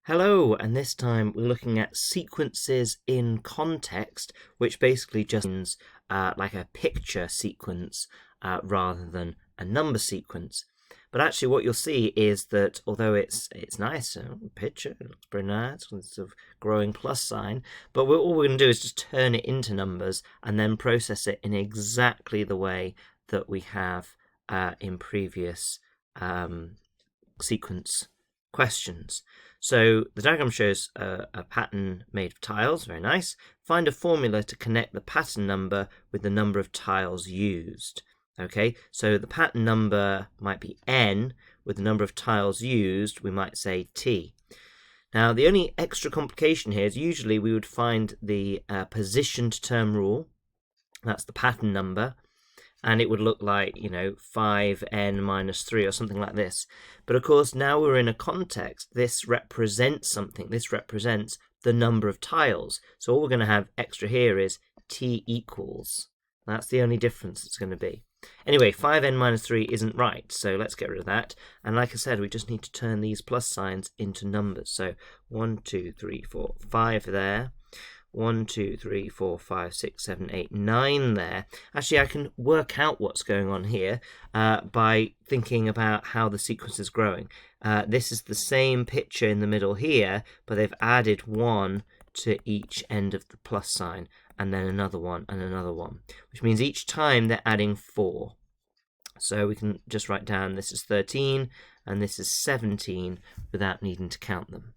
Hello, and this time we're looking at sequences in context, which basically just means like a picture sequence rather than a number sequence. But actually what you'll see is that although it's nice, picture, it looks pretty nice, with sort of growing plus sign, but all we're going to do is just turn it into numbers and then process it in exactly the way that we have in previous sequence questions. So the diagram shows a pattern made of tiles, very nice. Find a formula to connect the pattern number with the number of tiles used. Okay, so the pattern number might be n, with the number of tiles used, we might say t. Now the only extra complication here is usually we would find the positioned term rule, that's the pattern number, and it would look like, 5n minus 3 or something like this. But of course, now we're in a context, this represents something. This represents the number of tiles. So all we're going to have extra here is t equals. That's the only difference it's going to be. Anyway, 5n minus 3 isn't right, so let's get rid of that. And like I said, we just need to turn these plus signs into numbers. So 1, 2, 3, 4, 5 there. 1, 2, 3, 4, 5, 6, 7, 8, 9 there. Actually, I can work out what's going on here by thinking about how the sequence is growing. This is the same picture in the middle here, but they've added 1 to each end of the plus sign, and then another one and another one, which means each time they're adding 4. So we can just write down this is 13 and this is 17 without needing to count them.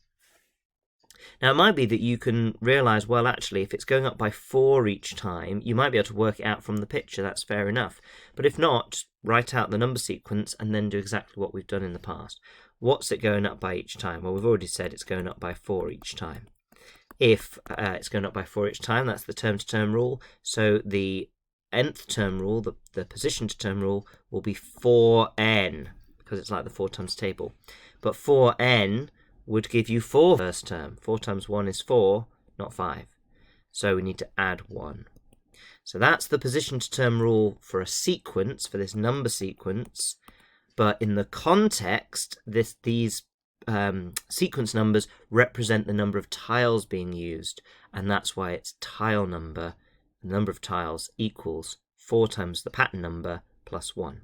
Now, it might be that you can realize, well, actually, if it's going up by 4 each time, you might be able to work it out from the picture. That's fair enough. But if not, just write out the number sequence and then do exactly what we've done in the past. What's it going up by each time? Well, we've already said it's going up by 4 each time. If it's going up by 4 each time, that's the term-to-term rule. So the nth term rule, the position-to-term rule, will be 4n, because it's like the 4 times table. But 4n would give you 4 first term. 4 times 1 is 4, not 5. So we need to add 1. So that's the position to term rule for a sequence, for this number sequence. But in the context, these sequence numbers represent the number of tiles being used. And that's why it's tile number. The number of tiles equals 4 times the pattern number plus 1.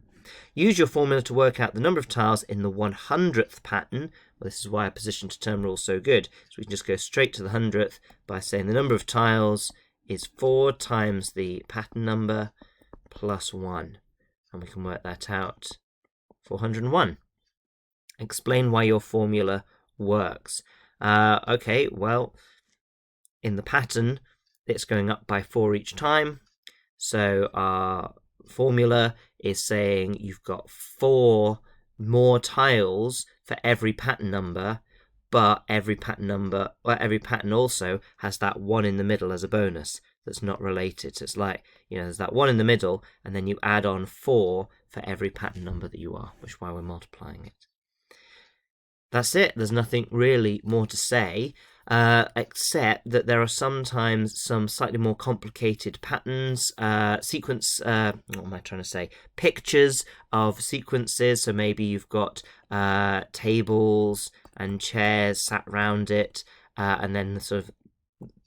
Use your formula to work out the number of tiles in the 100th pattern. Well, this is why a position to term rule is so good. So we can just go straight to the 100th by saying the number of tiles is 4 times the pattern number plus 1. And we can work that out. 401. Explain why your formula works. Okay, well, in the pattern, it's going up by 4 each time. So our formula is saying you've got 4 more tiles for every pattern number, but every pattern also has that 1 in the middle as a bonus that's not related. So it's like, there's that 1 in the middle, and then you add on 4 for every pattern number that you are, which is why we're multiplying it. That's it. There's nothing really more to say. Except that there are sometimes some slightly more complicated patterns, pictures of sequences. So maybe you've got tables and chairs sat around it, and then the sort of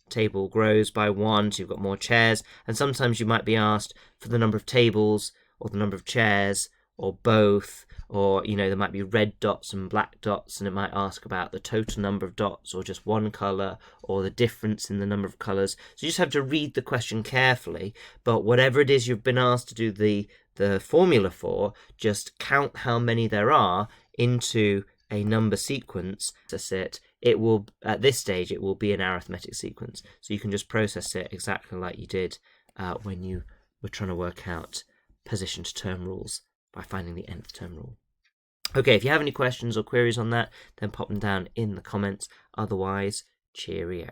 table grows by 1, so you've got more chairs. And sometimes you might be asked for the number of tables or the number of chairs or both, or there might be red dots and black dots, and it might ask about the total number of dots or just one color or the difference in the number of colors. So you just have to read the question carefully, but whatever it is you've been asked to do the formula for, just count how many there are into a number sequence. It will, at this stage, it will be an arithmetic sequence, so you can just process it exactly like you did when you were trying to work out position to term rules by finding the nth term rule. Okay, if you have any questions or queries on that, then pop them down in the comments. Otherwise, cheerio.